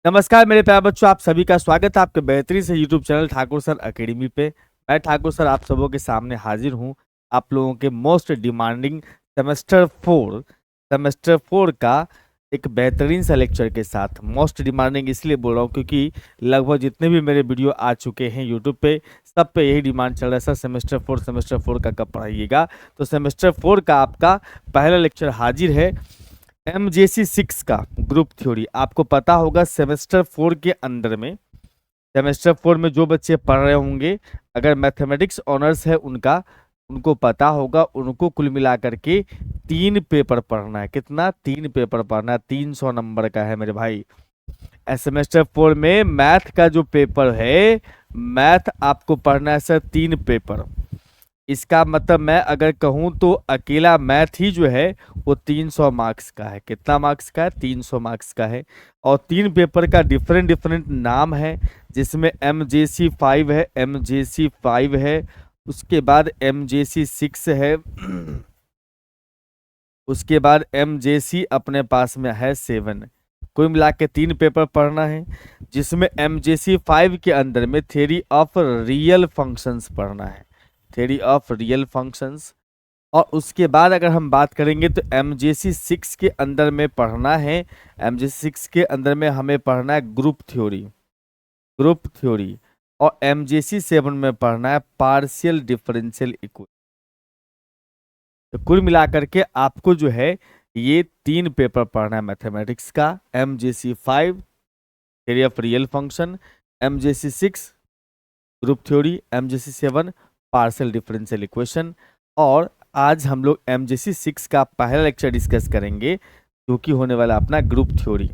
नमस्कार मेरे प्यारे बच्चों, आप सभी का स्वागत है आपके बेहतरीन से YouTube channel Thakur sir academy पे। मैं ठाकुर सर आप सबों के सामने हाजिर हूँ आप लोगों के मोस्ट डिमांडिंग सेमेस्टर फोर का एक बेहतरीन सा लेक्चर के साथ। मोस्ट डिमांडिंग इसलिए बोल रहा हूँ क्योंकि लगभग जितने भी मेरे वीडियो आ चुके हैं यूट्यूब पे, सब पे यही डिमांड चल रहा है, सर सेमेस्टर फोर का कब पढ़ाइएगा। तो सेमेस्टर फोर का आपका पहला लेक्चर हाजिर है, MJC 6 का ग्रुप थ्योरी। आपको पता होगा सेमेस्टर 4 के अंदर में, सेमेस्टर 4 में जो बच्चे पढ़ रहे होंगे, अगर मैथमेटिक्स ऑनर्स है उनको पता होगा, उनको कुल मिला करके 3 पेपर पढ़ना है। कितना? 3 पेपर पढ़ना है, 300 नंबर का है मेरे भाई। सेमेस्टर 4 में मैथ का जो पेपर है, मैथ आपको पढ़ना है सर 3 पेपर। इसका मतलब मैं अगर कहूं तो अकेला मैथ ही जो है वो 300 मार्क्स का है। कितना मार्क्स का है? 300 मार्क्स का है। और 3 पेपर का डिफरेंट डिफरेंट नाम है, जिसमें MJC 5 है, MJC 5 है, उसके बाद MJC 6 है, उसके बाद MJC अपने पास में है 7। कुल मिला के 3 पेपर पढ़ना है, जिसमें MJC 5 के अंदर में थ्योरी ऑफ रियल फंक्शंस पढ़ना है, थ्योरी ऑफ रियल फंक्शंस। और उसके बाद अगर हम बात करेंगे तो MJC 6 के अंदर में पढ़ना है, MJC 6 के अंदर में हमें पढ़ना है ग्रुप थ्योरी, ग्रुप थ्योरी। और MJC 7 में पढ़ना है पार्शियल डिफरेंशियल इक्वेशन। तो कुल मिलाकर के आपको जो है ये 3 पेपर पढ़ना है मैथमेटिक्स का, MJC 5 theory of real function, MJC 6 group theory, MJC 7 partial differential equation. और आज हम लोग MJC 6 का पहला लेक्चर डिस्कस करेंगे, जो कि होने वाला अपना ग्रुप थ्योरी।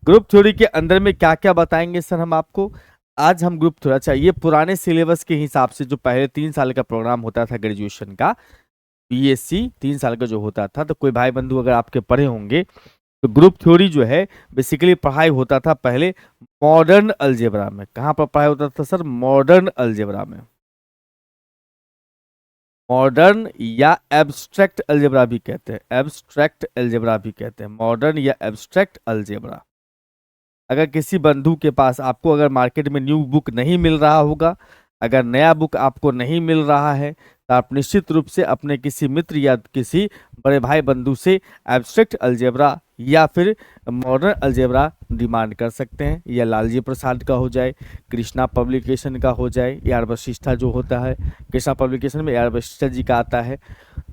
ग्रुप थ्योरी के अंदर में क्या क्या बताएंगे सर हम आपको? आज हम ग्रुप थ्योरी, अच्छा ये पुराने सिलेबस के हिसाब से जो पहले 3 साल का प्रोग्राम होता था ग्रेजुएशन का, BSc 3 साल का जो होता था, तो कोई भाई बंधु अगर आपके पढ़े होंगे तो ग्रुप थ्योरी जो है बेसिकली पढ़ाई होता था पहले मॉडर्न अलजेब्रा में। कहाँ पर पढ़ाई होता था सर? मॉडर्न अलजेब्रा में। मॉडर्न या एब्स्ट्रैक्ट अलजेब्रा भी कहते हैं, एब्स्ट्रैक्ट अलजेब्रा भी कहते हैं, मॉडर्न या एब्स्ट्रैक्ट अलजेब्रा। अगर किसी बंधु के पास, आपको अगर मार्केट में न्यू बुक नहीं मिल रहा होगा, अगर नया बुक आपको नहीं मिल रहा है, तो आप निश्चित रूप से अपने किसी मित्र या किसी बड़े भाई बंधु से एब्स्ट्रैक्ट अलजेब्रा या फिर मॉडर्न अलजेब्रा डिमांड कर सकते हैं। या लालजी प्रसाद का हो जाए, कृष्णा पब्लिकेशन का हो जाए, ए आर वशिष्ठा जो होता है, कृष्णा पब्लिकेशन में ए आर वशिष्ठा जी का आता है,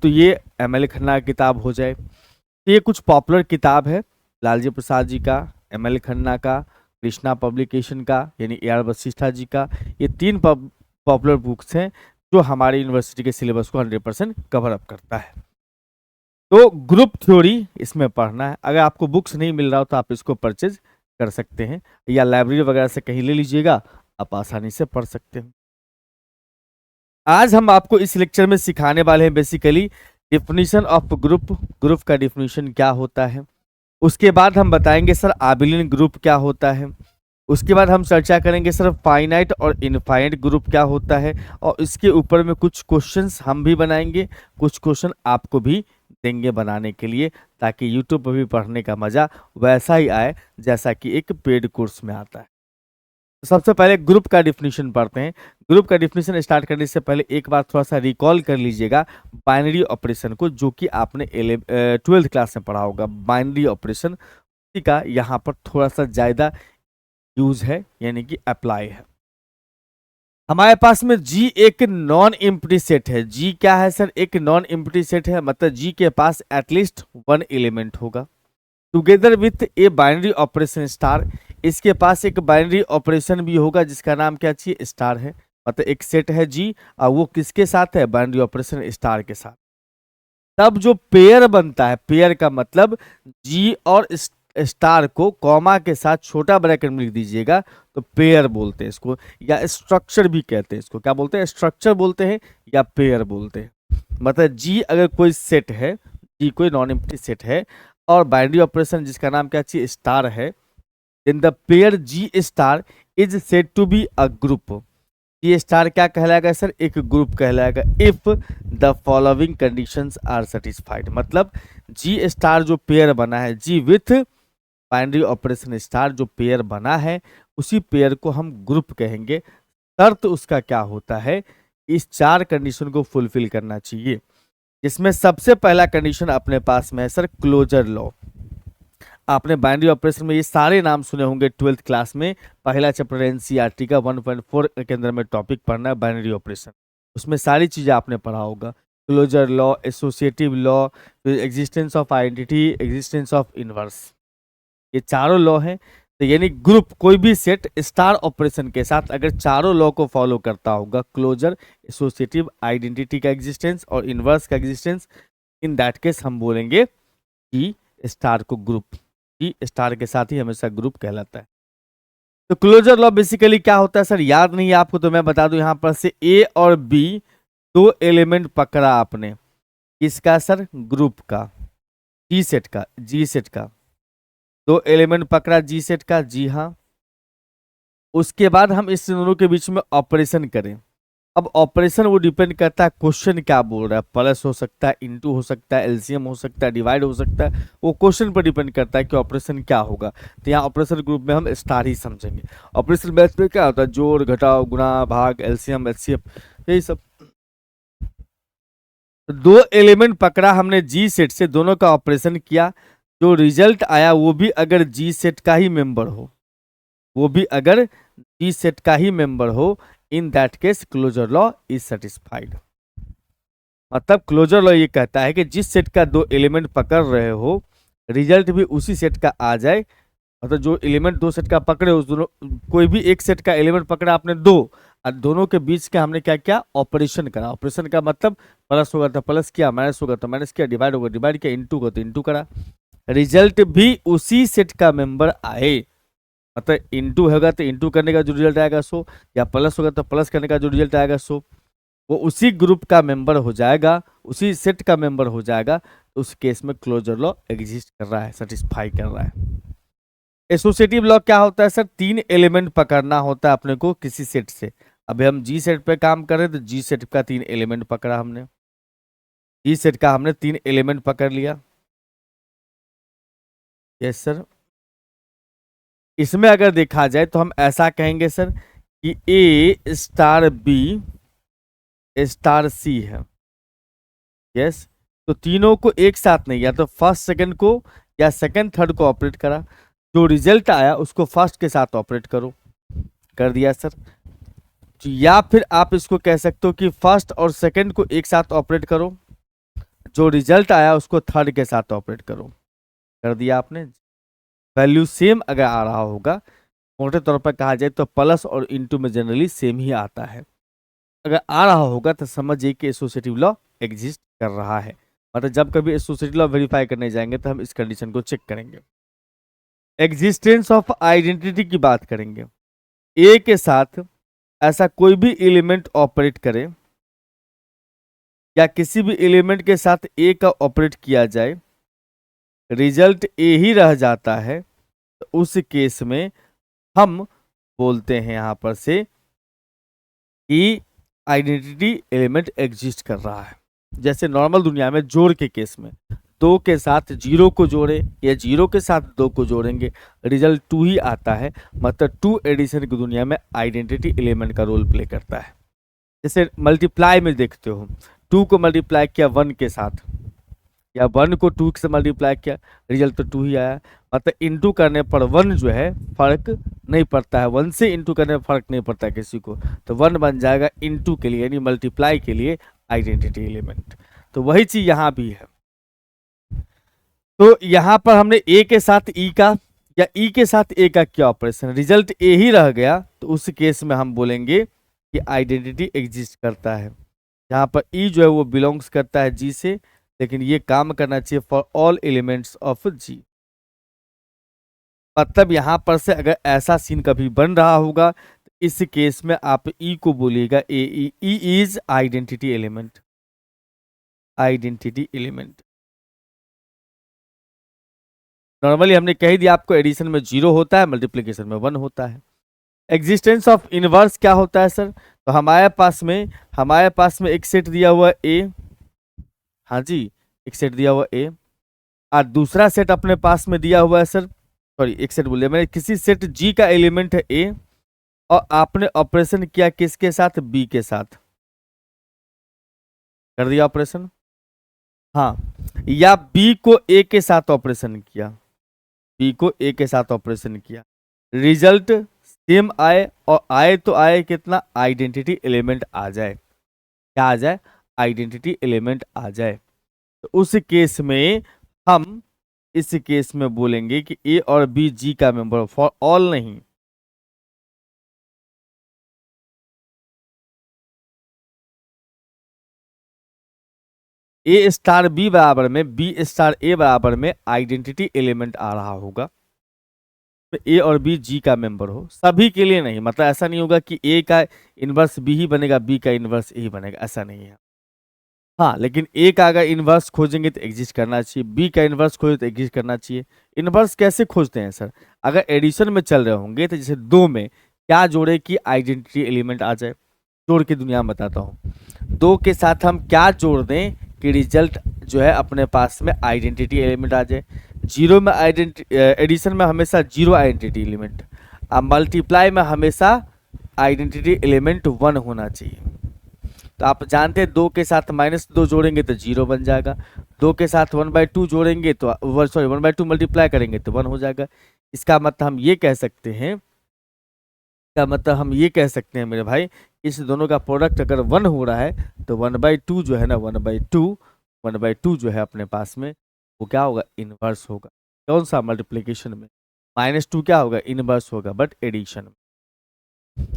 तो ये ML खन्ना की किताब हो जाए। तो ये कुछ पॉपुलर किताब है, लालजी प्रसाद जी का, ML खन्ना का, कृष्णा पब्लिकेशन का यानी ए आर वशिष्ठा जी का। ये 3 पॉपुलर बुक्स हैं जो हमारे यूनिवर्सिटी के सिलेबस को 100% कवर अप करता है। तो ग्रुप थ्योरी इसमें पढ़ना है। अगर आपको बुक्स नहीं मिल रहा हो तो आप इसको परचेज कर सकते हैं, या लाइब्रेरी वगैरह से कहीं ले लीजिएगा, आप आसानी से पढ़ सकते हैं। आज हम आपको इस लेक्चर में सिखाने वाले हैं basically definition of group, group का डिफिनीशन क्या होता है। उसके बाद हम बताएंगे सर आबिलिन ग्रुप क्या होता है। उसके बाद हम चर्चा करेंगे सर फाइनाइट और इनफाइनाइट ग्रुप क्या होता है, और इसके ऊपर में कुछ क्वेश्चंस हम भी बनाएंगे, कुछ क्वेश्चन आपको भी देंगे बनाने के लिए, ताकि यूट्यूब पर भी पढ़ने का मजा वैसा ही आए जैसा कि एक पेड कोर्स में आता है। सबसे पहले ग्रुप का डिफिनीशन पढ़ते हैं। ग्रुप का डिफिनीशन स्टार्ट करने से पहले एक बार थोड़ा सा रिकॉल कर लीजिएगा बाइनरी ऑपरेशन को, जो कि आपने 12th क्लास में पढ़ा होगा। बाइनरी ऑपरेशन का यहाँ पर थोड़ा सा ज़्यादा यूज है, यानी कि अप्लाई है। हमारे पास में G एक नॉन एम्प्टी सेट है। G क्या है सर? एक नॉन एम्प्टी सेट है, मतलब G के पास एटलीस्ट 1 एलिमेंट होगा। Together with a binary operation star, इसके पास एक बाइनरी ऑपरेशन भी होगा जिसका नाम क्या चाहिए? स्टार है। मतलब एक सेट है G, और वो किसके साथ है? बाइनरी ऑपरेशन स्टार के साथ। तब जो पेयर बनता है, पेयर का मतलब G और स्टार को कॉमा के साथ छोटा ब्रैकेट में लिख दीजिएगा, तो पेयर बोलते हैं इसको, या स्ट्रक्चर भी कहते हैं इसको। क्या बोलते हैं? स्ट्रक्चर बोलते हैं या पेयर बोलते हैं। मतलब G अगर कोई सेट है, G कोई नॉन एम्प्टी सेट है, और बाइनरी ऑपरेशन जिसका नाम क्या चाहिए? स्टार है, then the pair G star is said to be a group. ये स्टार क्या कहलाएगा सर? एक ग्रुप कहलाएगा, if the following conditions are satisfied. मतलब G स्टार जो पेयर बना है, G with binary operation star जो पेयर बना है उसी पेयर को हम ग्रुप कहेंगे। शर्त उसका क्या होता है, इस 4 कंडीशन को फुलफिल करना चाहिए, जिसमें सबसे पहला कंडीशन अपने पास में है सर क्लोजर लॉ। आपने बाइनरी ऑपरेशन में ये सारे नाम सुने होंगे 12th क्लास में, पहला चैप्टर एनसीईआरटी का 1.4 के अंदर में टॉपिक पढ़ना है बाइनरी ऑपरेशन, उसमें सारी चीजें आपने पढ़ा होगा, closure law, associative law, existence of identity, existence of inverse, ये चारों लॉ हैं। तो यानी ग्रुप कोई भी सेट स्टार ऑपरेशन के साथ अगर चारों लॉ को फॉलो करता होगा, क्लोजर, एसोसिएटिव, आइडेंटिटी का एग्जिस्टेंस और इनवर्स का एग्जिस्टेंस, इन दैट केस हम बोलेंगे कि स्टार को ग्रुप, कि स्टार के साथ ही हमेशा ग्रुप कहलाता है। तो क्लोजर लॉ बेसिकली क्या होता है सर, याद नहीं है आपको तो मैं बता दूं, यहां पर से ए और बी 2 एलिमेंट पकड़ा आपने, किसका सर, ग्रुप का, जी सेट का, जी सेट का 2 एलिमेंट पकड़ा जी सेट का, जी हाँ। उसके बाद हम इस दोनों के बीच में ऑपरेशन करें। अब ऑपरेशन वो डिपेंड करता है क्वेश्चन क्या बोल रहा है, प्लस हो सकता है, इनटू हो सकता है, एलसीएम हो सकता है, डिवाइड हो सकता है, वो क्वेश्चन पर डिपेंड करता है कि ऑपरेशन क्या होगा। तो यहाँ ऑपरेशन ग्रुप में हम स्टार ही समझेंगे। ऑपरेशन मैथ में क्या होता है, जोड़, घटाव, गुणा, भाग, एलसीएम, एचसीएफ, यही सब। 2 एलिमेंट पकड़ा हमने जी सेट से, दोनों का ऑपरेशन किया, जो रिजल्ट आया वो भी अगर जी सेट का ही मेंबर हो, वो भी अगर जी सेट का ही मेंबर हो, in that case closure law is satisfied. मतलब क्लोजर लॉ ये कहता है कि जिस सेट का 2 एलिमेंट पकड़ रहे हो, रिजल्ट भी उसी सेट का आ जाए। मतलब जो एलिमेंट 2 सेट का पकड़े, उस दोनों कोई भी एक सेट का एलिमेंट पकड़ा आपने 2, और दोनों के बीच का हमने क्या किया, ऑपरेशन करा। ऑपरेशन का मतलब प्लस होगा तो प्लस किया, माइनस होगा तो माइनस किया, डिवाइड होगा डिवाइड किया, इंटू होगा तो इंटू करा, रिजल्ट भी उसी सेट का मेंबर आए। मतलब इंटू होगा तो इंटू करने का जो रिजल्ट आएगा सो, या प्लस होगा तो प्लस करने का जो रिजल्ट आएगा सो, वो उसी ग्रुप का मेंबर हो जाएगा, उसी सेट का मेंबर हो जाएगा। तो उस केस में क्लोजर लॉ एग्जिस्ट कर रहा है, सेटिस्फाई कर रहा है। एसोसिएटिव लॉ क्या होता है सर, 3 एलिमेंट पकड़ना होता है अपने को किसी सेट से। अभी हम जी सेट पे काम कर रहे हैं तो जी सेट का 3 एलिमेंट पकड़ा हमने, जी सेट का हमने 3 एलिमेंट पकड़ लिया। Yes sir. इसमें अगर देखा जाए तो हम ऐसा कहेंगे सर कि ए स्टार बी स्टार सी है। यस। तो तीनों को एक साथ नहीं, या तो फर्स्ट सेकंड को या सेकंड थर्ड को ऑपरेट करा, जो रिजल्ट आया उसको फर्स्ट के साथ ऑपरेट करो, कर दिया सर। तो या फिर आप इसको कह सकते हो कि फर्स्ट और सेकंड को एक साथ ऑपरेट करो, जो रिजल्ट आया उसको थर्ड के साथ ऑपरेट करो, कर दिया आपने। वैल्यू सेम अगर आ रहा होगा, मोटे तौर पर कहा जाए तो प्लस और इनटू में जनरली सेम ही आता है, अगर आ रहा होगा तो समझिए कि एसोसिएटिव लॉ एग्जिस्ट कर रहा है। मतलब जब कभी एसोसिएटिव लॉ वेरीफाई करने जाएंगे तो हम इस कंडीशन को चेक करेंगे। एग्जिस्टेंस ऑफ आइडेंटिटी की बात करेंगे। ए के साथ ऐसा कोई भी एलिमेंट ऑपरेट करे, या किसी भी एलिमेंट के साथ ए का ऑपरेट किया जाए, रिजल्ट ए ही रह जाता है, तो उस केस में हम बोलते हैं यहां पर से कि आइडेंटिटी एलिमेंट एग्जिस्ट कर रहा है। जैसे नॉर्मल दुनिया में जोड़ के केस में 2 के साथ 0 को जोड़े या 0 के साथ 2 को जोड़ेंगे, रिजल्ट 2 ही आता है। मतलब 2 एडिशन की दुनिया में आइडेंटिटी एलिमेंट का रोल प्ले करता है। जैसे मल्टीप्लाई में देखते हो, 2 को मल्टीप्लाई किया 1 के साथ, या 1 को 2 से मल्टीप्लाई किया, रिजल्ट तो 2 ही आया। मतलब इंटू करने पर 1 जो है फर्क नहीं पड़ता है, 1 से इंटू करने पर फर्क नहीं पड़ता है किसी को, तो 1 बन जाएगा इंटू के लिए, यानी मल्टीप्लाई के लिए आइडेंटिटी एलिमेंट। तो वही चीज यहाँ भी है। तो यहाँ पर हमने ए के साथ ई का या ई के साथ ए का क्या ऑपरेशन, रिजल्ट ए ही रह गया, तो उस केस में हम बोलेंगे कि आइडेंटिटी एग्जिस्ट करता है। यहाँ पर ई जो है वो बिलोंग्स करता है जी से, लेकिन ये काम करना चाहिए फॉर ऑल एलिमेंट्स ऑफ जी। मतलब यहां पर से अगर ऐसा सीन कभी बन रहा होगा तो इस केस में आप ई को बोलिएगा a is identity element, identity element. Normally हमने कह दिया आपको, एडिशन में 0 होता है, मल्टीप्लिकेशन में 1 होता है। एग्जिस्टेंस ऑफ इनवर्स क्या होता है सर, तो हमारे पास में एक सेट दिया हुआ ए, हाँ जी, एक सेट दिया हुआ ए, और दूसरा सेट अपने पास में दिया हुआ है सर, सॉरी एक सेट बोल दिया मैंने, किसी सेट जी का एलिमेंट है ए और आपने ऑपरेशन किया किसके साथ, बी के साथ, कर दिया ऑपरेशन, हाँ, या बी को ए के साथ ऑपरेशन किया, बी को ए के साथ ऑपरेशन किया, रिजल्ट सेम आए और आए तो आए कितना, आइडेंटिटी एलिमेंट आ जाए, क्या आ जाए, आइडेंटिटी एलिमेंट आ जाए, तो उस केस में हम इस केस में बोलेंगे कि ए और बी जी का मेंबर, फॉर ऑल नहीं, ए स्टार बी बराबर में बी स्टार ए बराबर में आइडेंटिटी एलिमेंट आ रहा होगा, तो ए और बी जी का मेंबर हो, सभी के लिए नहीं, मतलब ऐसा नहीं होगा कि ए का इनवर्स बी ही बनेगा, बी का इनवर्स ए ही बनेगा, ऐसा नहीं है। हाँ, लेकिन ए का अगर इनवर्स खोजेंगे तो एग्जिस्ट करना चाहिए, बी का इनवर्स खोजे तो एग्जिस्ट करना चाहिए। इनवर्स कैसे खोजते हैं सर, अगर एडिशन में चल रहे होंगे तो जैसे दो में क्या जोड़े कि आइडेंटिटी एलिमेंट आ जाए, जोड़ के दुनिया में बताता हूँ, दो के साथ हम क्या जोड़ दें कि रिजल्ट जो है अपने पास में आइडेंटिटी एलिमेंट आ जाए। जीरो में एडिशन में हमेशा जीरो आइडेंटिटी एलिमेंट, अब मल्टीप्लाई में हमेशा आइडेंटिटी एलिमेंट 1 होना चाहिए। तो आप जानते हैं दो के साथ -2 जोड़ेंगे तो 0 बन जाएगा, दो के साथ 1/2 जोड़ेंगे तो सॉरी 1/2 मल्टीप्लाई करेंगे तो 1 हो जाएगा। इसका मतलब हम ये कह सकते हैं, इसका मतलब हम ये कह सकते हैं मेरे भाई, इस दोनों का प्रोडक्ट अगर 1 हो रहा है तो 1/2 जो है ना, 1/2 जो है अपने पास में वो क्या होगा, इनवर्स होगा। कौन सा, मल्टीप्लीकेशन में, -2 क्या होगा, इनवर्स होगा, बट एडिशन में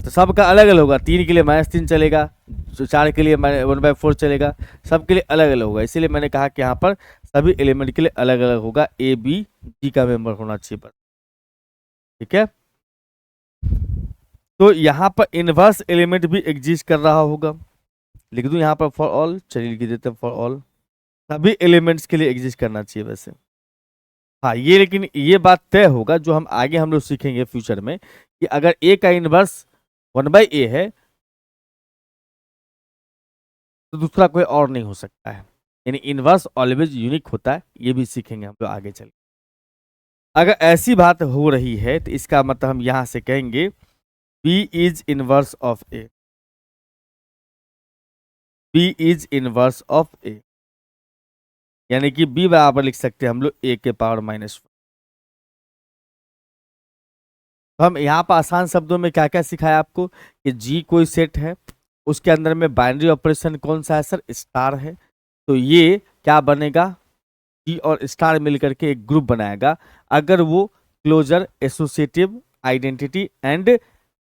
तो सबका अलग अलग होगा, 3 के लिए -3 चलेगा, 4 के लिए 1/4 चलेगा, सबके लिए अलग अलग होगा। इसीलिए मैंने कहा कि यहाँ पर सभी एलिमेंट के लिए अलग अलग होगा, ए बी जी का मेंबर होना चाहिए बस, ठीक है। तो यहाँ पर इनवर्स एलिमेंट भी एग्जिस्ट कर रहा होगा, लिख दूं यहाँ पर फॉर ऑल, चलिए लिख देते हैं फॉर ऑल, सभी एलिमेंट्स के लिए एग्जिस्ट करना चाहिए वैसे। हाँ ये, लेकिन ये बात तय होगा जो हम आगे हम लोग सीखेंगे फ्यूचर में, कि अगर ए का इनवर्स 1/a है तो दूसरा कोई और नहीं हो सकता है, यानी इनवर्स ऑलवेज यूनिक होता है, ये भी सीखेंगे हम लोग आगे चल। अगर ऐसी बात हो रही है तो इसका मतलब हम यहां से कहेंगे b is inverse of a, b is inverse of a, यानी कि बी बराबर लिख सकते हैं हम लोग ए के पावर -1। तो हम यहाँ पर आसान शब्दों में क्या क्या सिखाया आपको, कि जी कोई सेट है, उसके अंदर में बाइनरी ऑपरेशन कौन सा है सर, स्टार है, तो ये क्या बनेगा, जी और स्टार मिलकर के एक ग्रुप बनाएगा, अगर वो closure, associative, identity and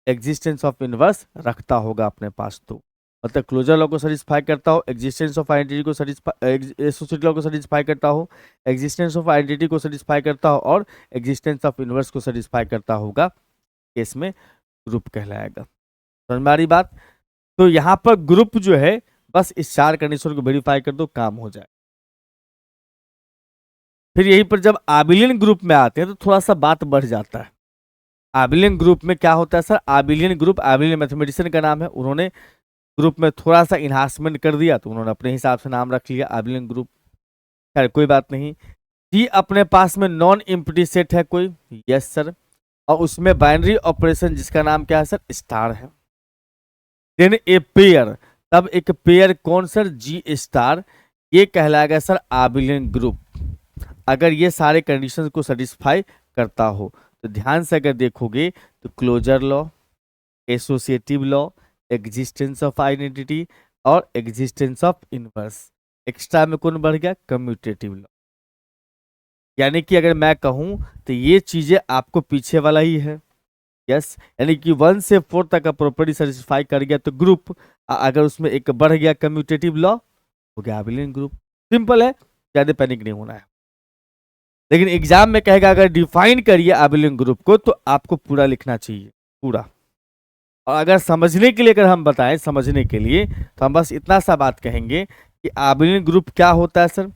existence of inverse रखता होगा अपने पास, तो मतलब क्लोजर लॉ को सेटिस्फाई करता हो, एग्जिस्टेंस ऑफ आइडेंटिटी को सेटिस्फाई, एसोसिएटिव लॉ को सेटिस्फाई करता हो, एग्जिस्टेंस ऑफ आइडेंटिटी को सेटिस्फाई करता हो और एग्जिस्टेंस ऑफ इनवर्स को सेटिस्फाई करता होगा, केस में ग्रुप कहलाएगा। समझ में आ रही बात। तो यहाँ पर ग्रुप जो है बस इस 4 कंडीशन को वेरीफाई कर दो, काम हो जाए। फिर यहीं पर जब आबिलियन ग्रुप में आते हैं तो थोड़ा सा बात बढ़ जाता है। आबिलियन ग्रुप में क्या होता है सर, आबिलियन ग्रुप, आबिलियन मैथमेटिशियन का नाम है, उन्होंने ग्रुप में थोड़ा सा इन्हांसमेंट कर दिया तो उन्होंने अपने हिसाब से नाम रख लिया आबिलियन ग्रुप। खैर कोई बात नहीं। जी अपने पास में नॉन एम्प्टी सेट है कोई, यस सर, और उसमें बाइनरी ऑपरेशन जिसका नाम क्या है सर, स्टार है। देन ए पेयर, तब एक पेयर कौन सर, जी स्टार, ये कहलाएगा सर आबिलियन ग्रुप, अगर ये सारे कंडीशंस को सेटिस्फाई करता हो। तो ध्यान से अगर देखोगे तो closure law, associative law, existence of identity और एग्जिस्टेंस ऑफ इनवर्स, एक्स्ट्रा में कौन बढ़ गया, कम्यूटेटिव लॉ। यानी कि अगर मैं कहूं तो ये चीजें आपको पीछे वाला ही है, यस, यानी कि 1 से 4 तक का प्रॉपर्टी सेटिस्फाई कर गया तो ग्रुप, अगर उसमें एक बढ़ गया कम्यूटेटिव लॉ हो गया आबिलियन ग्रुप। सिंपल है, ज्यादा पैनिक नहीं होना है। लेकिन एग्जाम में कहेगा अगर डिफाइन करिए आबिलियन ग्रुप को तो आपको पूरा लिखना चाहिए, पूरा। और अगर समझने के लिए अगर हम बताएं, समझने के लिए तो हम बस इतना सा बात कहेंगे कि आबिलियन ग्रुप क्या होता है सर।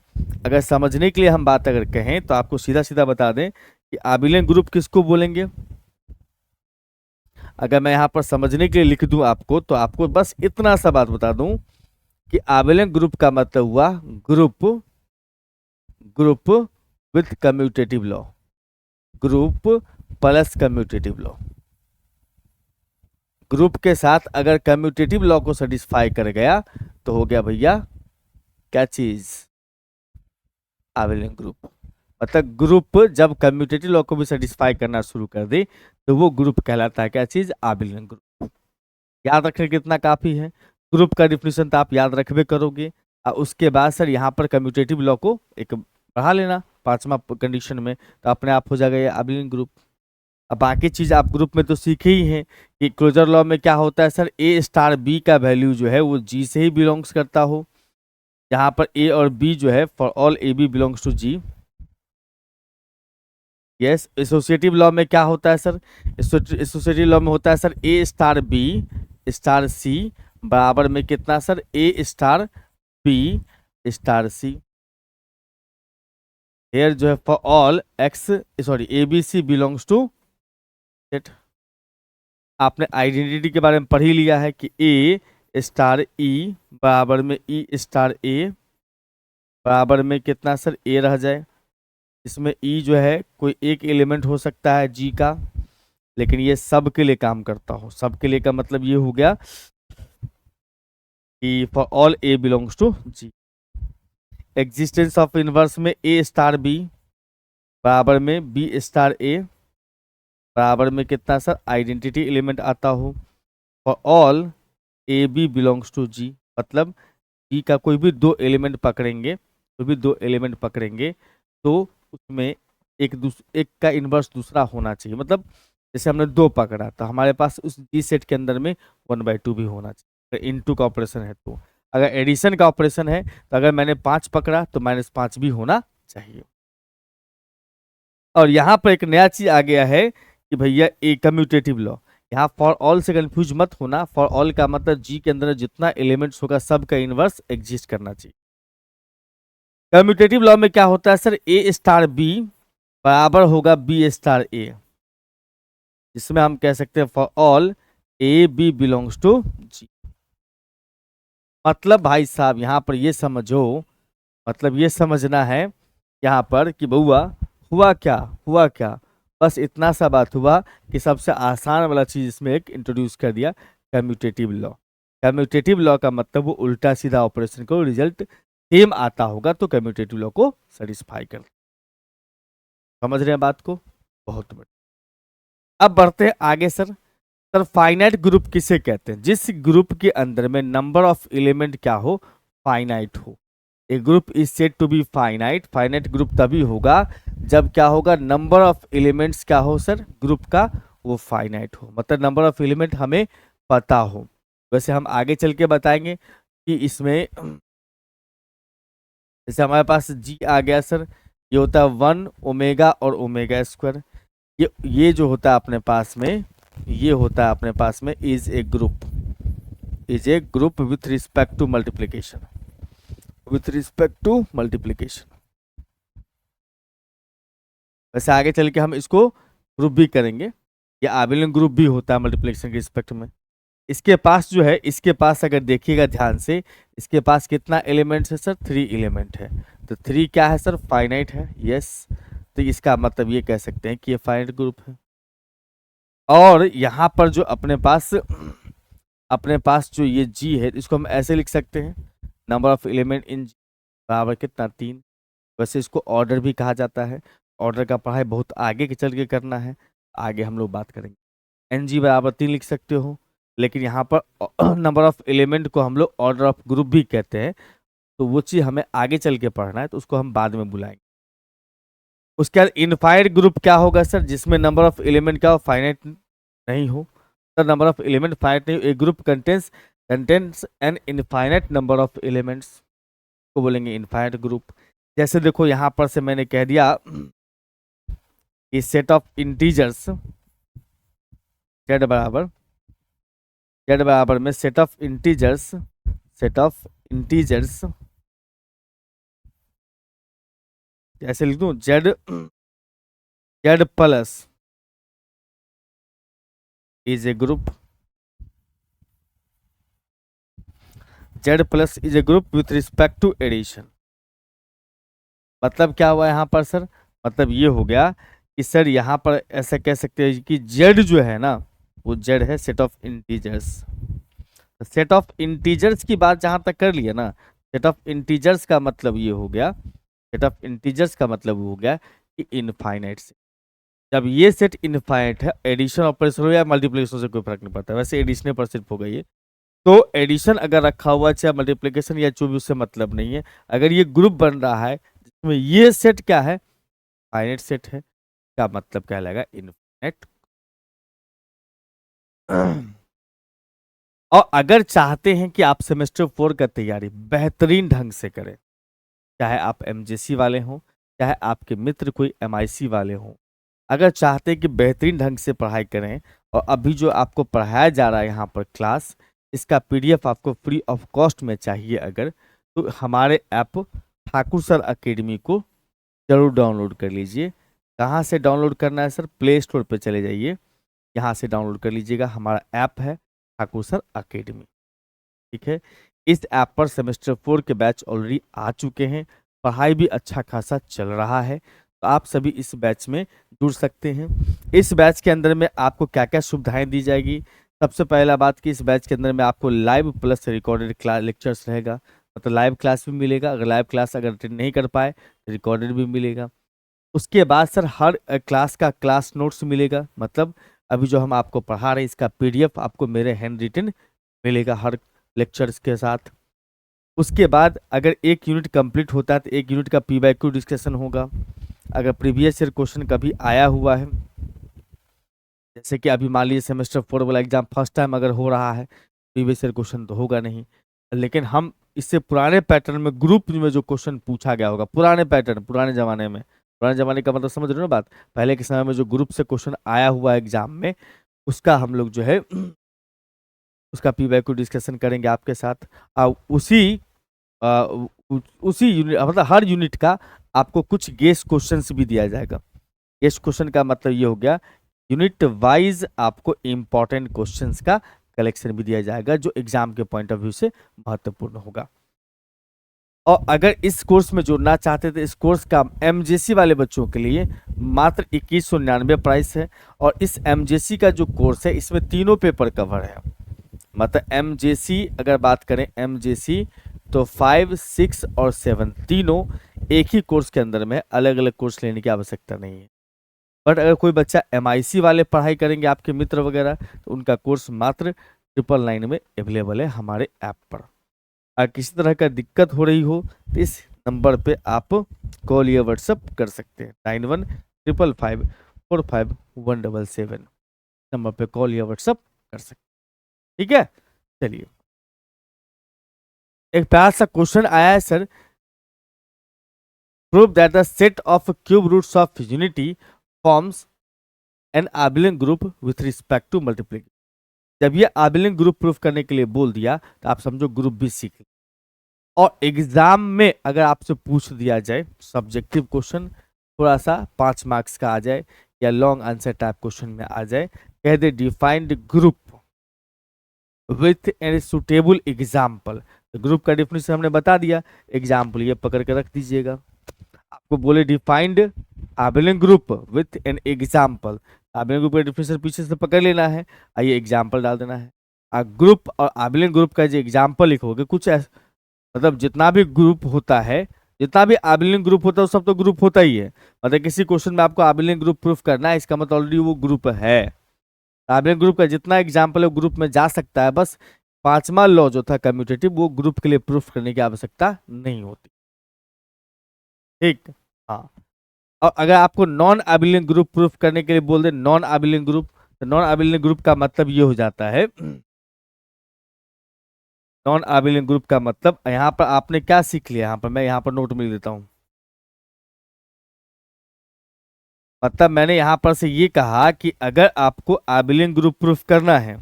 अगर समझने के लिए हम बात अगर कहें तो आपको सीधा सीधा बता दें कि आबिलियन ग्रुप किसको बोलेंगे। अगर मैं यहाँ पर समझने के लिए लिख दूं आपको तो आपको बस इतना सा बात बता दूं कि आबिलियन ग्रुप का मतलब हुआ group with commutative law. Group plus commutative law. Group के साथ अगर कम्यूटेटिव लॉ को सेटिस्फाई कर गया तो हो गया भैया क्या चीज, आबेलियन ग्रुप। मतलब ग्रुप जब कम्यूटेटिव लॉ को भी सेटिस्फाई करना शुरू कर दे तो वो ग्रुप कहलाता है क्या चीज, आबेलियन ग्रुप। याद रखने कितना काफी है, ग्रुप का डिफिनेशन तो आप याद रखबे करोगे। और उसके बाद सर यहाँ पर कम्यूटेटिव लॉ को एक बढ़ा लेना पांचवा कंडीशन में, तो अपने आप हो जाएगा ये आबेलियन ग्रुप। अब बाकी चीज आप ग्रुप में तो सीखे ही हैं कि क्लोजर लॉ में क्या होता है सर, ए स्टार बी का वैल्यू जो है वो जी से ही बिलोंग्स करता हो। यहाँ पर ए और बी जो है for all A B belongs to G. Yes, associative law में क्या होता है सर, एसोसिएटिव लॉ में होता है sir A star B star C बराबर में कितना सर, A star B star C. Here जो है for all X sorry A B C belongs to set. आपने आइडेंटिटी के बारे में पढ़ ही लिया है कि ए स्टार ई बराबर में ई स्टार ए बराबर में कितना सर, ए रह जाए। इसमें ई जो है कोई एक एलिमेंट हो सकता है जी का, लेकिन ये सब के लिए काम करता हो। सब के लिए का मतलब ये हो गया कि for all A belongs to G. Existence of inverse में ए स्टार बी बराबर में बी स्टार ए बराबर में कितना सर, आइडेंटिटी एलिमेंट आता हो। For all A B belongs to जी, मतलब जी का कोई भी दो एलिमेंट पकड़ेंगे, कोई भी दो एलिमेंट पकड़ेंगे तो उसमें एक का इनवर्स दूसरा होना चाहिए। मतलब जैसे हमने दो पकड़ा तो हमारे पास उस जी सेट के अंदर में 1/2 भी होना चाहिए। अगर इनटू का ऑपरेशन है तो, अगर एडिशन का ऑपरेशन है तो अगर मैंने 5 पकड़ा तो -5 भी होना चाहिए। और यहाँ पर एक नया चीज आ गया है कि भैया ए कम्यूटेटिव लॉ, यहाँ फॉर ऑल से कंफ्यूज मत होना। फॉर ऑल का मतलब जी के अंदर जितना एलिमेंट्स होगा सब का इनवर्स एग्जिस्ट करना चाहिए। कम्यूटेटिव लॉ में क्या होता है सर, ए स्टार बी बराबर होगा बी स्टार ए, जिसमें हम कह सकते हैं for all A B belongs to जी। मतलब भाई साहब यहाँ पर ये समझो, मतलब ये समझना है यहाँ पर कि बउआ हुआ क्या, हुआ क्या, बस इतना सा बात हुआ कि सबसे आसान वाला चीज इसमें एक इंट्रोड्यूस कर दिया, कम्यूटेटिव लॉ। कम्यूटेटिव लॉ का मतलब वो उल्टा सीधा ऑपरेशन को रिजल्ट सेम आता होगा तो कम्यूटेटिव लॉ को सेटिस्फाई कर। समझ रहे हैं बात को, बहुत बढ़िया। अब बढ़ते हैं आगे सर। सर फाइनाइट ग्रुप किसे कहते हैं, जिस ग्रुप के अंदर में नंबर ऑफ एलिमेंट क्या हो, फाइनाइट हो। A group is said to be finite. Finite group तभी होगा जब क्या होगा, नंबर ऑफ एलिमेंट्स क्या हो सर ग्रुप का, वो फाइनाइट हो। मतलब नंबर ऑफ एलिमेंट हमें पता हो। वैसे हम आगे चल के बताएंगे कि इसमें जैसे हमारे पास जी आ गया सर, ये होता है 1 ओमेगा और ओमेगा स्क्वायर। ये जो होता है अपने पास में, ये होता है अपने पास में is a group with respect to multiplication, with respect to multiplication. वैसे आगे चल के हम इसको ग्रुप भी करेंगे, या आबेलियन ग्रुप भी होता है मल्टीप्लीकेशन के रिस्पेक्ट में। इसके पास जो है, इसके पास अगर देखिएगा ध्यान से, इसके पास कितना एलिमेंट है सर, 3 एलिमेंट है। तो 3 क्या है सर, फाइनाइट है। यस, तो इसका मतलब ये कह सकते हैं कि ये फाइनाइट ग्रुप है। और यहाँ पर जो अपने पास जो ये जी है, इसको हम ऐसे लिख सकते हैं, नंबर ऑफ एलिमेंट इन जी बराबर कितना, 3। वैसे इसको ऑर्डर भी कहा जाता है। ऑर्डर का पढ़ाई बहुत आगे के चल के करना है, आगे हम लोग बात करेंगे। एन जी बराबर 3 लिख सकते हो, लेकिन यहाँ पर नंबर ऑफ एलिमेंट को हम लोग ऑर्डर ऑफ ग्रुप भी कहते हैं, तो वो चीज़ हमें आगे चल के पढ़ना है, तो उसको हम बाद में बुलाएंगे। उसके बाद इनफाइनाइट ग्रुप क्या होगा सर, जिसमें नंबर ऑफ एलिमेंट का फाइनाइट नहीं हो। Sir number of element finite नहीं, a group contents an infinite number of elements को बोलेंगे इनफाइनाइट ग्रुप। जैसे देखो यहाँ पर से मैंने कह दिया कि सेट ऑफ इंटीजर्स जेड बराबर में सेट ऑफ इंटीजर्स ऐसे लिख दूं, Z plus is a group, Z plus is a group with respect to addition. मतलब क्या हुआ यहाँ पर सर, मतलब ये हो गया कि सर यहाँ पर ऐसा कह सकते हैं कि जेड जो है ना, वो जेड है set of integers. Set of integers की बात जहां तक कर लिया ना, सेट ऑफ इंटीजर्स का मतलब ये हो गया, सेट ऑफ इंटीजर्स का मतलब हो गया कि इनफाइनाइट से। जब ये सेट इनफाइनाइट है, एडिशन ऑपरेशन हो या मल्टीप्लिकेशन से कोई फर्क नहीं पड़ता, वैसे एडिशन पर सिर्फ होगा ये। तो एडिशन अगर रखा हुआ चाहे मल्टीप्लिकेशन या जो भी, उससे मतलब नहीं है। अगर ये ग्रुप बन रहा है जिसमें ये सेट क्या है, फाइनाइट सेट है, का मतलब क्या लगेगा, इनफाइनाइट। और अगर चाहते हैं कि आप सेमेस्टर 4 का तैयारी बेहतरीन ढंग से करें, चाहे आप एमजेसी वाले हों, चाहे आपके मित्र कोई एमआईसी वाले हों, अगर चाहते हैं कि बेहतरीन ढंग से पढ़ाई करें, और अभी जो आपको पढ़ाया जा रहा है यहाँ पर क्लास, इसका पीडीएफ आपको फ्री ऑफ कॉस्ट में चाहिए अगर, तो हमारे ऐप ठाकुर सर अकेडमी को जरूर डाउनलोड कर लीजिए। कहाँ से डाउनलोड करना है सर, प्ले स्टोर पर चले जाइए, यहाँ से डाउनलोड कर लीजिएगा। हमारा ऐप है ठाकुर सर अकेडमी, ठीक है। इस ऐप पर सेमेस्टर 4 के बैच ऑलरेडी आ चुके हैं, पढ़ाई भी अच्छा खासा चल रहा है, तो आप सभी इस बैच में जुड़ सकते हैं। इस बैच के अंदर में आपको क्या क्या सुविधाएं दी जाएगी। सबसे पहला बात कि इस बैच के अंदर में आपको live plus recorded class lectures रहेगा, मतलब लाइव क्लास भी मिलेगा, अगर लाइव क्लास अगर अटेंड नहीं कर पाए तो रिकॉर्डेड भी मिलेगा। उसके बाद सर हर क्लास का क्लास नोट्स मिलेगा, मतलब अभी जो हम आपको पढ़ा रहे हैं इसका पीडीएफ आपको मेरे हैंड रिटन मिलेगा हर लेक्चर्स के साथ। उसके बाद अगर एक यूनिट कंप्लीट होता है तो एक यूनिट का पी बाय क्यू डिस्कशन होगा। अगर प्रीवियस ईयर क्वेश्चन कभी आया हुआ है, जैसे कि अभी मान लीजिए सेमेस्टर 4 वाला एग्जाम फर्स्ट टाइम अगर हो रहा है, प्रीवियस ईयर क्वेश्चन तो होगा नहीं, लेकिन हम इससे पुराने पैटर्न में ग्रुप में जो क्वेश्चन पूछा गया होगा, पुराने पैटर्न, पुराने जमाने में, पुराने जमाने का मतलब समझ रहे हो ना बात, पहले के समय में जो ग्रुप से क्वेश्चन आया हुआ है एग्जाम में, उसका हम लोग जो है उसका पी बाय क्यू डिस्कशन करेंगे आपके साथ। उसी उसी यूनिट, मतलब हर यूनिट का आपको कुछ गेस क्वेश्चंस भी दिया जाएगा। गेस क्वेश्चन का मतलब ये हो गया, यूनिट वाइज आपको इंपॉर्टेंट क्वेश्चंस का कलेक्शन भी दिया जाएगा जो एग्जाम के पॉइंट ऑफ व्यू से महत्वपूर्ण होगा। और अगर इस कोर्स में जुड़ना चाहते थे, इस कोर्स का एमजेसी वाले बच्चों के लिए मात्र 2199 प्राइस है। और इस एमजेसी का जो कोर्स है इसमें तीनों पेपर कवर है, मतलब एमजेसी अगर बात करें एमजेसी तो 5, 6 और 7 तीनों एक ही कोर्स के अंदर में, अलग अलग कोर्स लेने की आवश्यकता नहीं है। बट अगर कोई बच्चा एमआईसी वाले पढ़ाई करेंगे, आपके मित्र वगैरह, तो उनका कोर्स मात्र 999 में अवेलेबल है हमारे ऐप पर। अगर किसी तरह का दिक्कत हो रही हो तो इस नंबर पे आप कॉल या व्हाट्सअप कर सकते हैं, 9155545177 नंबर पे कॉल या व्हाट्सअप कर सकते हैं, ठीक है। चलिए, एक प्यारा सा क्वेश्चन आया है sir, prove that the set of cube roots of unity forms an abelian group with respect to multiplication. जब ये आबिलियन ग्रुप प्रूफ करने के लिए बोल दिया तो आप समझो ग्रुप भी सीख लिया। और एग्जाम में अगर आपसे पूछ दिया जाए, सब्जेक्टिव क्वेश्चन थोड़ा सा 5 मार्क्स का आ जाए या लॉन्ग आंसर टाइप क्वेश्चन में आ जाए, कह दे defined group with an suitable example, तो ग्रुप का डेफिनेशन हमने बता दिया, एग्जाम्पल ये पकड़ के रख दीजिएगा। आपको बोले defined abelian group with an example, abelian group का डेफिनेशन पीछे से पकड़ लेना है, आइए एग्जाम्पल डाल देना है। ग्रुप और आबिलियन ग्रुप का जो एग्जाम्पल लिखोगे कुछ मतलब जितना भी ग्रुप होता है, जितना भी आबिलियन ग्रुप होता है वो सब तो ग्रुप होता ही है। मतलब किसी क्वेश्चन में आपको आबिलियन ग्रुप प्रूफ करना है, इसका मतलब ऑलरेडी वो ग्रुप है। आबिलियन ग्रुप का जितना एग्जाम्पल है ग्रुप में जा सकता है, बस 5वां लॉ जो था कम्यूटेटिव, वो ग्रुप के लिए प्रूफ करने की आवश्यकता नहीं होती, ठीक। हाँ, और अगर आपको नॉन एबिलियन ग्रुप प्रूफ करने के लिए बोल दे, नॉन एबिलियन ग्रुप, तो नॉन एबिलियन ग्रुप का मतलब ये हो जाता है, नॉन एबिलियन ग्रुप का मतलब यहाँ पर आपने क्या सीख लिया, यहाँ पर मैं यहाँ पर नोट में लिख देता हूँ। मतलब मैंने यहाँ पर से ये कहा कि अगर आपको एबिलियन ग्रुप प्रूफ करना है,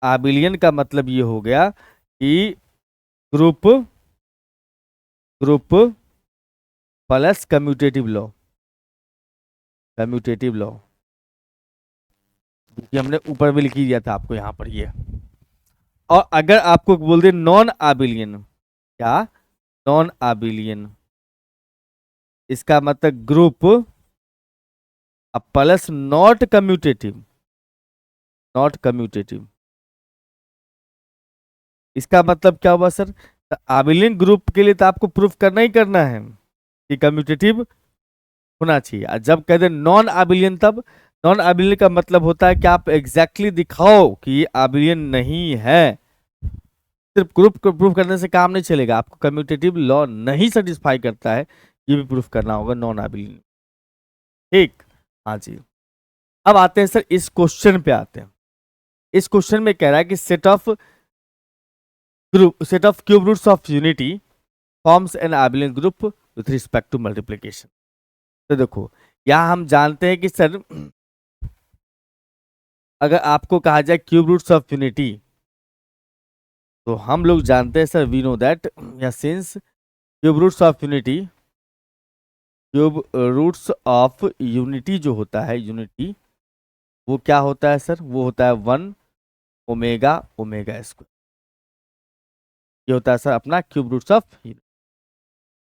एबिलियन का मतलब ये हो गया कि group, group plus commutative law, commutative law ये हमने ऊपर में लिख ही दिया था आपको यहाँ पर ये। और अगर आपको बोल दे नॉन एबिलियन, क्या, नॉन एबिलियन, इसका मतलब ग्रुप अब plus not commutative, not commutative, इसका मतलब क्या हुआ सर? आबिलियन ग्रुप के लिए तो आपको प्रूफ करना ही करना है कि कम्यूटेटिव होना चाहिए। और जब कहते हैं नॉन आबिलियन, तब नॉन आबिलियन का मतलब होता है कि आप एग्जैक्टली दिखाओ कि ये आबिलियन नहीं है। सिर्फ ग्रुप को प्रूफ करने से काम नहीं चलेगा, आपको कम्यूटेटिव लॉ नहीं सेटिस्फाई करता है, ये भी प्रूफ करना होगा नॉन आबिलियन। ठीक, हाँ जी। अब आते हैं सर इस क्वेश्चन पे आते हैं। इस क्वेश्चन में कह रहा है कि set of cube roots of unity forms an abelian group with respect to multiplication. तो देखो यहां हम जानते हैं कि सर अगर आपको कहा जाए क्यूब रूट्स ऑफ यूनिटी, तो हम लोग जानते हैं सर, वी नो दैट, या since cube roots of unity, cube roots of unity जो होता है, यूनिटी वो क्या होता है सर? वो होता है 1 ओमेगा ओमेगा स्क्वायर। ये होता है सर अपना क्यूब रूट्स ऑफ यूनिटी।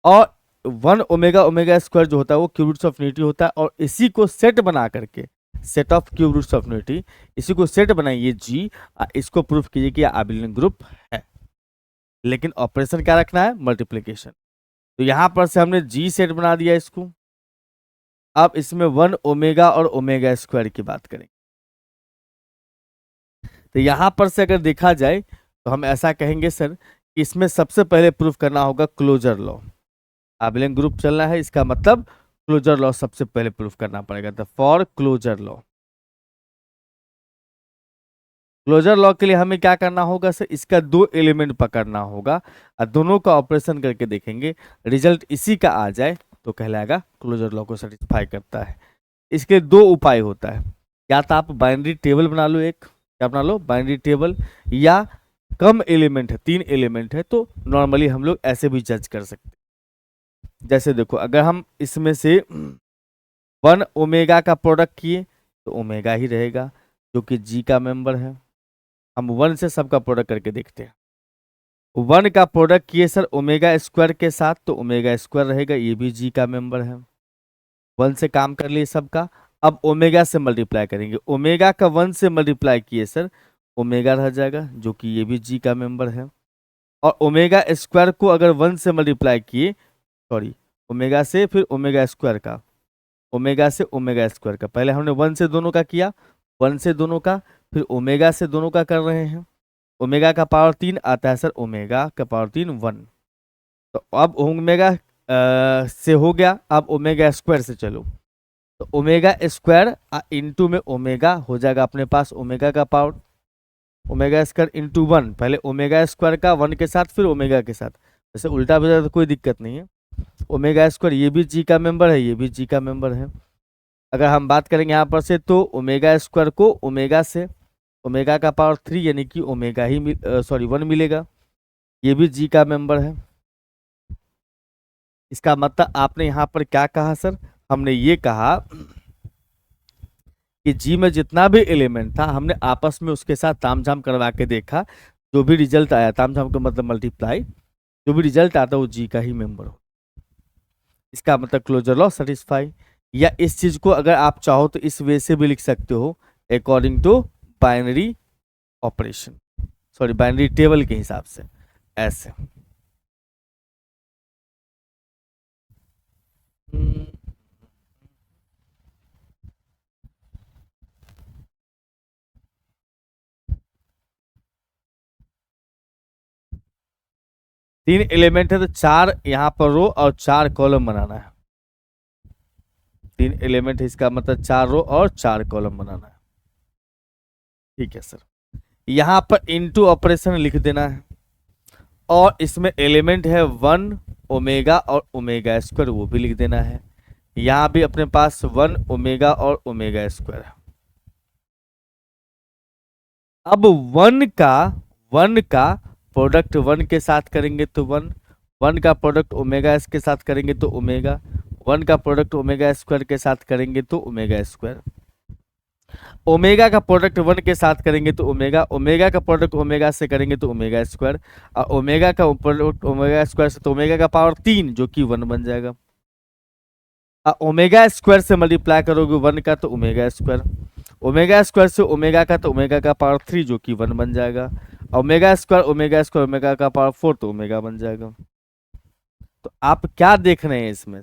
और 1 ओमेगा ओमेगा स्क्वायर जो होता है वो क्यूब रूट्स ऑफ यूनिटी होता है। और इसी को सेट बना करके, set of cube roots of unity, इसी को सेट बनाइए जी, इसको प्रूफ कीजिए कि आबिलियन ग्रुप है। लेकिन ऑपरेशन क्या रखना है? मल्टीप्लीकेशन। तो यहां पर से हमने जी सेट बना दिया इसको। अब इसमें 1 ओमेगा और ओमेगा स्क्वायर की बात करें, तो यहां पर से अगर देखा जाए तो हम ऐसा कहेंगे सर कि इसमें सबसे पहले प्रूफ करना होगा क्लोजर लॉ। आबिलियन ग्रुप चलना है, इसका मतलब क्लोजर लॉ सबसे पहले प्रूफ करना पड़ेगा। तो for closure law, closure law के लिए हमें क्या करना होगा सर? इसका 2 एलिमेंट पकड़ना होगा और दोनों का ऑपरेशन करके देखेंगे, रिजल्ट इसी का आ जाए तो कहलाएगा क्लोजर लॉ को सेटिस्फाई करता है। इसके 2 उपाय होता है, या तो आप बाइनरी टेबल बना लो, एक क्या बना लो? Binary table. या कम एलिमेंट है, 3 एलिमेंट है, तो नॉर्मली हम लोग ऐसे भी जज कर सकते हैं। जैसे देखो अगर हम इसमें से 1 ओमेगा का प्रोडक्ट किए तो ओमेगा ही रहेगा जो कि जी का मेंबर है। हम 1 से सबका प्रोडक्ट करके देखते हैं। 1 का प्रोडक्ट किए सर ओमेगा स्क्वायर के साथ तो ओमेगा स्क्वायर रहेगा, ये भी जी का मेंबर है। 1 से काम कर लिए सबका। अब ओमेगा से मल्टीप्लाई करेंगे, ओमेगा का 1 से मल्टीप्लाई किए सर ओमेगा रह जाएगा जो कि ये भी जी का मेंबर है। और ओमेगा स्क्वायर को अगर 1 से मल्टीप्लाई किए, सॉरी ओमेगा से फिर ओमेगा स्क्वायर का, ओमेगा से ओमेगा स्क्वायर का, पहले हमने 1 से दोनों का किया, 1 से दोनों का, फिर ओमेगा से दोनों का कर रहे हैं। ओमेगा का पावर 3 आता है सर, ओमेगा का पावर 3 1। तो अब ओमेगा से हो गया, अब ओमेगा स्क्वायर से चलो, तो ओमेगा स्क्वायर इंटू में ओमेगा हो जाएगा अपने पास ओमेगा का पावर, ओमेगा स्क्वायर इंटू 1, पहले ओमेगा स्क्वायर का 1 के साथ फिर ओमेगा के साथ, वैसे उल्टा भी तो कोई दिक्कत नहीं है। ओमेगा स्क्वायर ये भी जी का मेंबर है, ये भी जी का मेंबर है। अगर हम बात करेंगे यहाँ पर से तो ओमेगा स्क्वायर को ओमेगा से, ओमेगा का पावर 3 यानी कि ओमेगा ही सॉरी 1 मिलेगा, ये भी जी का मेंबर है। इसका मतलब आपने यहाँ पर क्या कहा सर? हमने ये कहा कि जी में जितना भी एलिमेंट था हमने आपस में उसके साथ तामझाम करवा के देखा, जो भी रिजल्ट आया, तामझाम का मतलब मल्टीप्लाई, जो भी रिजल्ट आता वो जी का ही मेंबर हो। इसका मतलब क्लोजर लॉ सेटिस्फाई। या इस चीज को अगर आप चाहो तो इस वे से भी लिख सकते हो, according to binary operation, sorry binary table के हिसाब से, ऐसे। 3 एलिमेंट है तो 4 यहाँ पर रो और 4 कॉलम बनाना है। 3 एलिमेंट है, इसका मतलब 4 रो और 4 कॉलम बनाना है। ठीक है सर, यहाँ पर इनटू ऑपरेशन लिख देना है। और इसमें एलिमेंट है 1 ओमेगा और ओमेगा स्क्वायर, वो भी लिख देना है। यहाँ भी अपने पास 1 ओमेगा और ओमेगा स्क्वायर है। अब 1 का प्रोडक्ट 1 के साथ करेंगे तो 1 का प्रोडक्ट ओमेगा एस के साथ करेंगे तो ओमेगा, 1 का प्रोडक्ट ओमेगा स्क्वायर के साथ करेंगे तो ओमेगा स्क्वायर, ओमेगा का प्रोडक्ट 1 के साथ करेंगे तो ओमेगा, ओमेगा का प्रोडक्ट ओमेगा से करेंगे तो ओमेगा स्क्वायर, और ओमेगा का प्रोडक्ट ओमेगा स्क्वायर से तो ओमेगा का पावर 3 जो कि 1 बन जाएगा। ओमेगा स्क्वायर से मल्टीप्लाई करोगे 1 का तो ओमेगा स्क्वायर, ओमेगा स्क्वायर से ओमेगा का तो ओमेगा का पावर 3 जो कि 1 बन जाएगा, omega square omega square omega का पावर 4 तो ओमेगा बन जाएगा। तो आप क्या देख रहे हैं इसमें,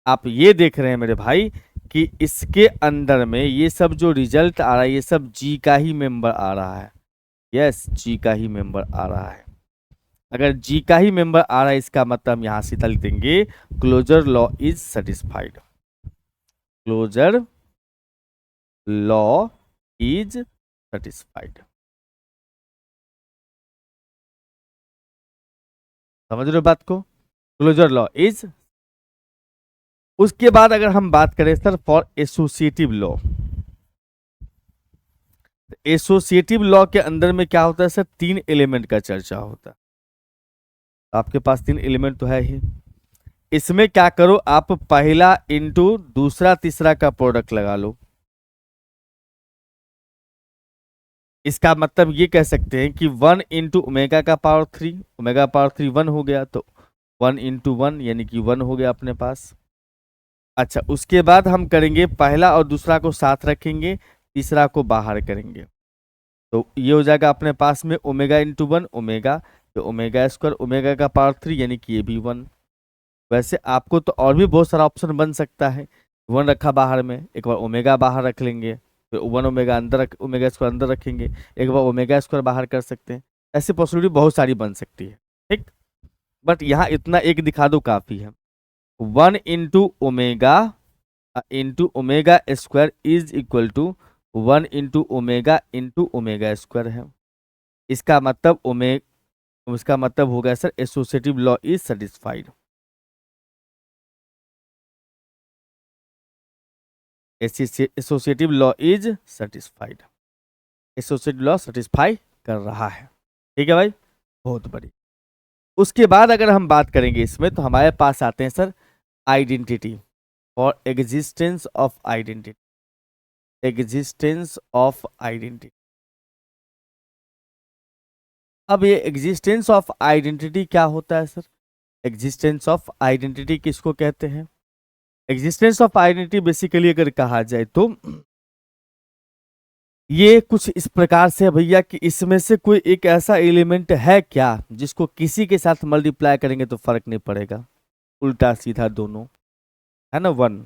आप ये देख रहे हैं मेरे भाई कि इसके अंदर में ये सब जो रिजल्ट आ रहा है ये सब जी का ही मेंबर आ रहा है। यस, जी का ही मेंबर आ रहा है। अगर जी का ही मेंबर आ रहा है इसका मतलब हम यहां सीधा लिख देंगे closure law is satisfied, closure law is satisfied. समझ रहे हो बात को, क्लोजर लॉ इज। उसके बाद अगर हम बात करें sir for associative law, associative law के अंदर में क्या होता है सर, 3 एलिमेंट का चर्चा होता है। आपके पास 3 एलिमेंट तो है ही, इसमें क्या करो आप पहला इंटू दूसरा तीसरा का प्रोडक्ट लगा लो। इसका मतलब ये कह सकते हैं कि 1 इंटू ओमेगा का पावर 3, ओमेगा पावर 3 1 हो गया तो 1 इंटू 1 यानी कि 1 हो गया अपने पास। अच्छा, उसके बाद हम करेंगे पहला और दूसरा को साथ रखेंगे, तीसरा को बाहर करेंगे, तो ये हो जाएगा अपने पास में ओमेगा इंटू 1 ओमेगा, तो ओमेगा स्क्वायर ओमेगा का पावर 3 यानी कि ये भी 1। वैसे आपको तो और भी बहुत सारा ऑप्शन बन सकता है, 1 रखा बाहर में, एक बार ओमेगा बाहर रख लेंगे, फिर 1 ओमेगा अंदर रख, ओमेगा स्क्वायर अंदर रखेंगे, एक बार ओमेगा स्क्वायर बाहर कर सकते हैं। ऐसी पॉसिबिलिटी बहुत सारी बन सकती है, ठीक। बट यहाँ इतना एक दिखा दो काफी है, 1 into omega square is equal to 1 into omega square है। इसका मतलब उसका मतलब हो गया sir associative law is satisfied. Associative law is satisfied, associative law satisfy कर रहा है, ठीक है भाई, बहुत बढ़िया। उसके बाद अगर हम बात करेंगे इसमें तो हमारे पास आते हैं सर आइडेंटिटी, और existence of identity, existence of identity. अब ये एग्जिस्टेंस ऑफ आइडेंटिटी क्या होता है सर, एग्जिस्टेंस ऑफ आइडेंटिटी किसको कहते हैं। एग्जिस्टेंस ऑफ आइडेंटिटी बेसिकली अगर कहा जाए तो ये कुछ इस प्रकार से है भैया कि इसमें से कोई एक ऐसा एलिमेंट है क्या जिसको किसी के साथ मल्टीप्लाई करेंगे तो फर्क नहीं पड़ेगा, उल्टा सीधा दोनों, है ना 1।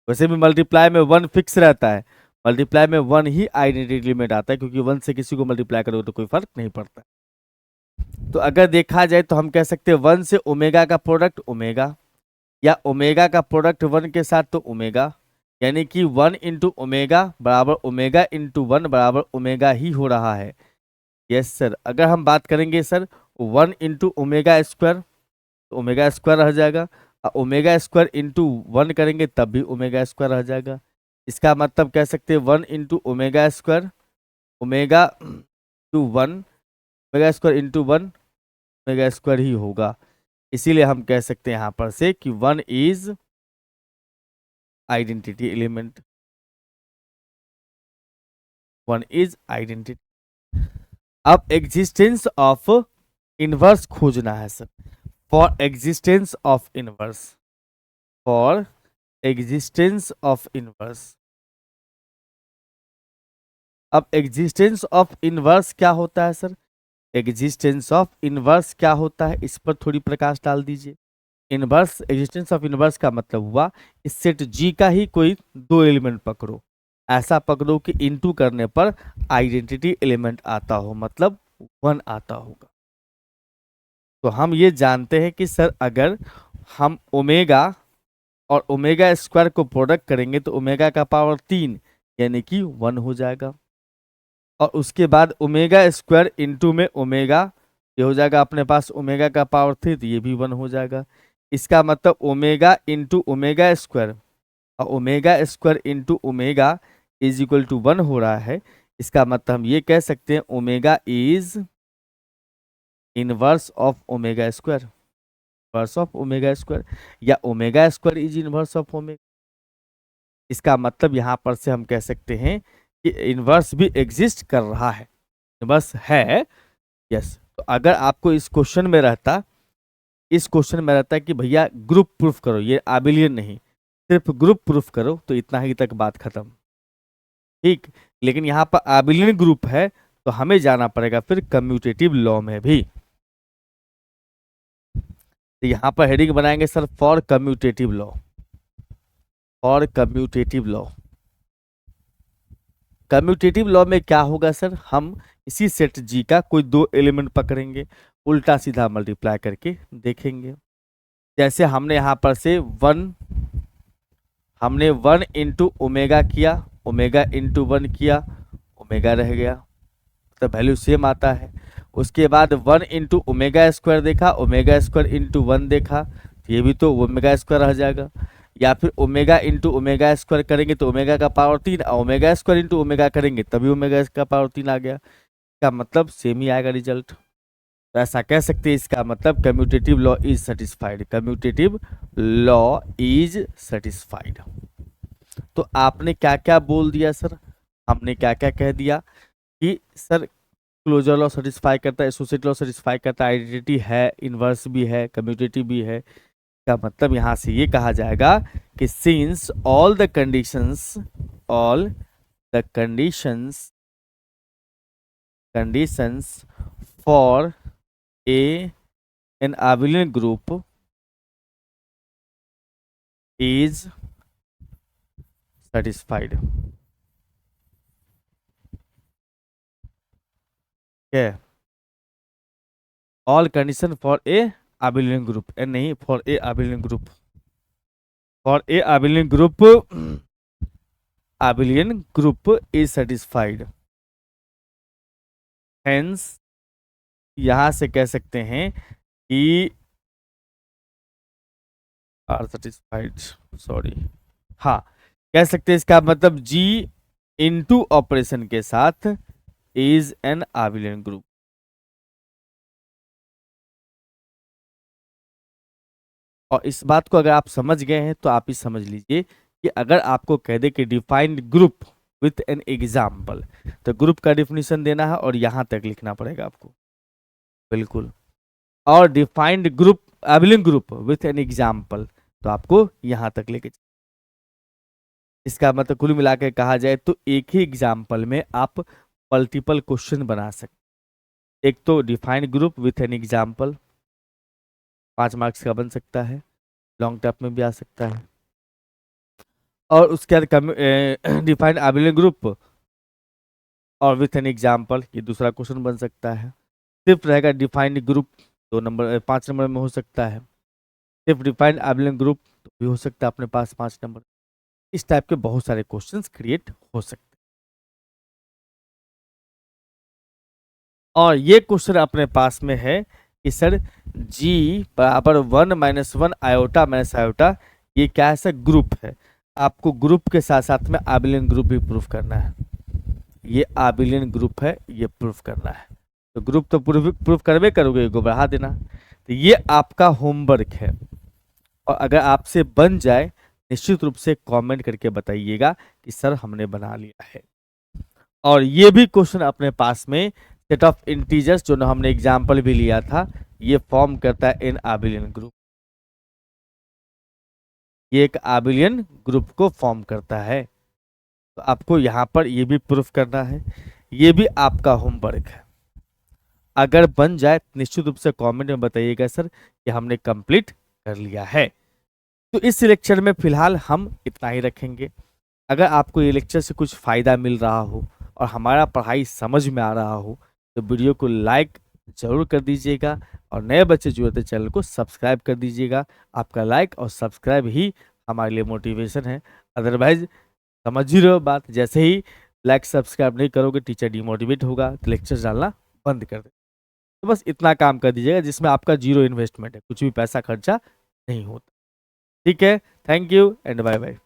वैसे भी मल्टीप्लाई में 1 फिक्स रहता है, मल्टीप्लाई में 1 ही आइडेंटिटी एलिमेंट आता है, क्योंकि 1 से किसी को मल्टीप्लाई करोगे तो कोई फर्क नहीं पड़ता। तो अगर देखा जाए तो हम कह सकते हैं 1 से ओमेगा का प्रोडक्ट ओमेगा, या ओमेगा का प्रोडक्ट 1 के साथ तो ओमेगा, यानी कि 1 इंटू ओमेगा बराबर ओमेगा इंटू 1 बराबर ओमेगा ही हो रहा है। यस सर, अगर हम बात करेंगे सर 1 इंटू ओमेगा स्क्वायर तो ओमेगा स्क्वायर रह जाएगा, और ओमेगा स्क्वायर इंटू 1 करेंगे तब भी ओमेगा स्क्वायर रह जाएगा। इसका मतलब कह सकते हैं 1 into omega square omega to 1 omega square into 1 omega square ही होगा। इसीलिए हम कह सकते हैं यहाँ पर से कि 1 is identity element, 1 is identity. अब एग्जिस्टेंस ऑफ इनवर्स खोजना है sir, for existence of inverse, for existence of inverse. अब एग्जिस्टेंस ऑफ इनवर्स क्या होता है सर, एग्जिस्टेंस ऑफ इनवर्स क्या होता है इस पर थोड़ी प्रकाश डाल दीजिए। इनवर्स, एग्जिस्टेंस ऑफ इनवर्स का मतलब हुआ इस सेट जी का ही कोई 2 एलिमेंट पकड़ो, ऐसा पकड़ो कि इनटू करने पर आइडेंटिटी एलिमेंट आता हो, मतलब 1 आता होगा। तो हम ये जानते हैं कि सर अगर हम ओमेगा और ओमेगा स्क्वायर को प्रोडक्ट करेंगे तो ओमेगा का पावर 3 यानी कि 1 हो जाएगा, और उसके बाद ओमेगा स्क्वायर इंटू में ओमेगा, ये हो जाएगा अपने पास ओमेगा का पावर 3 तो ये भी 1 हो जाएगा। इसका मतलब ओमेगा इंटू ओमेगा स्क्वायर और omega square into omega is equal to 1 हो रहा है। इसका मतलब हम ये कह सकते हैं omega is inverse of omega square, inverse of omega square, या omega square is inverse of omega. इसका मतलब यहाँ पर से हम कह सकते हैं कि इनवर्स भी एग्जिस्ट कर रहा है, इनवर्स है। यस, तो अगर आपको इस क्वेश्चन में रहता, इस क्वेश्चन में रहता है कि भैया ग्रुप प्रूफ करो, ये आबिलियन नहीं, सिर्फ ग्रुप प्रूफ करो तो इतना ही तक बात खत्म, ठीक। लेकिन यहाँ पर एबिलियन ग्रुप है तो हमें जाना पड़ेगा फिर कम्यूटेटिव लॉ में भी। तो यहाँ पर हेडिंग बनाएंगे sir for commutative law, for commutative law. Commutative law में क्या होगा सर, हम इसी सेट जी का कोई दो एलिमेंट पकड़ेंगे, उल्टा सीधा मल्टीप्लाई करके देखेंगे। जैसे हमने यहाँ पर से हमने 1 इंटू ओमेगा किया, ओमेगा इंटू 1 किया, ओमेगा रह गया, तो वैल्यू सेम आता है। उसके बाद 1 इंटू ओमेगा स्क्वायर देखा, ओमेगा स्क्वायर इंटू 1 देखा, तो ये भी तो ओमेगा स्क्वायर रह जाएगा। या फिर ओमेगा इंटू ओमेगा स्क्वायर करेंगे तो ओमेगा का power 3, omega square into omega करेंगे तभी ओमेगा का पावर 3 आ गया। इसका मतलब सेम ही आएगा रिजल्ट। तो ऐसा कह सकते हैं, इसका मतलब commutative law is satisfied, commutative law is satisfied. तो आपने क्या क्या बोल दिया सर, हमने क्या क्या कह दिया कि सर क्लोजर लॉ सेटिस्फाई करता है, एसोसिएट लॉ सेटिस्फाई करता है, आइडेंटिटी है, इनवर्स भी है, कम्यूटेटिव भी है। का मतलब यहां से ये कहा जाएगा कि since all the conditions for an abelian group is satisfied. क्या all condition for a abelian group, नहीं for a abelian group, for a abelian group, abelian group is satisfied. Hence यहां से कह सकते हैं कि आर सेटिस्फाइड, सॉरी, हाँ कह सकते हैं इसका मतलब जी इनटू ऑपरेशन के साथ इज एन एबिलियन ग्रुप। और इस बात को अगर आप समझ गए हैं तो आप ही समझ लीजिए कि अगर आपको कह दे कि defined group with an example, तो ग्रुप का डिफिनेशन देना है और यहां तक लिखना पड़ेगा आपको, बिल्कुल। और defined group abelian group with an example, तो आपको यहां तक लेके, इसका मतलब कुल मिला के कहा जाए तो एक ही एग्जाम्पल में आप मल्टीपल क्वेश्चन बना सकते। एक तो defined group with an example 5 marks का बन सकता है, लॉन्ग टर्म में भी आ सकता है। और उसके बाद डिफाइंड एबिलियन ग्रुप और विथ एन एग्जाम्पल, ये दूसरा क्वेश्चन बन सकता है। सिर्फ रहेगा डिफाइंड ग्रुप, 5 नंबर में हो सकता है। सिर्फ डिफाइंड एबिलियन ग्रुप तो भी हो सकता है अपने पास 5 नंबर। इस टाइप के बहुत सारे क्वेश्चंस क्रिएट हो सकते हैं। और ये क्वेश्चन अपने पास में है कि सर जी बराबर 1 माइनस 1 आयोटा माइनस आयोटा, ये क्या है सर, ग्रुप है। आपको ग्रुप के साथ साथ में एबिलियन ग्रुप भी प्रूफ करना है। ये एबिलियन ग्रुप है, ये प्रूफ करना है। तो ग्रुप तो प्रूफ करवे करोगे, इसको बढ़ा देना। तो ये आपका होमवर्क है। और अगर आपसे बन जाए निश्चित रूप से कमेंट करके बताइएगा कि सर हमने बना लिया है। और ये भी क्वेश्चन अपने पास में सेट ऑफ इंटीजर्स, जो हमने एग्जाम्पल भी लिया था, ये फॉर्म करता है इन एबिलियन ग्रुप। ये एक एबिलियन ग्रुप को फॉर्म करता है। तो आपको यहाँ पर ये भी प्रूफ करना है, ये भी आपका होमवर्क है। अगर बन जाए निश्चित रूप से कमेंट में बताइएगा सर कि हमने कंप्लीट कर लिया है। तो इस लेक्चर में फिलहाल हम इतना ही रखेंगे। अगर आपको ये लेक्चर से कुछ फ़ायदा मिल रहा हो और हमारा पढ़ाई समझ में आ रहा हो तो वीडियो को लाइक ज़रूर कर दीजिएगा, और नए बच्चे जो होते चैनल को सब्सक्राइब कर दीजिएगा। आपका लाइक और सब्सक्राइब ही हमारे लिए मोटिवेशन है। अदरवाइज समझ ही रहो बात, जैसे ही लाइक सब्सक्राइब नहीं करोगे टीचर डिमोटिवेट होगा तो लेक्चर डालना बंद कर दे। तो बस इतना काम कर दीजिएगा जिसमें आपका जीरो इन्वेस्टमेंट है, कुछ भी पैसा खर्चा नहीं होता। ठीक है, thank you and bye bye.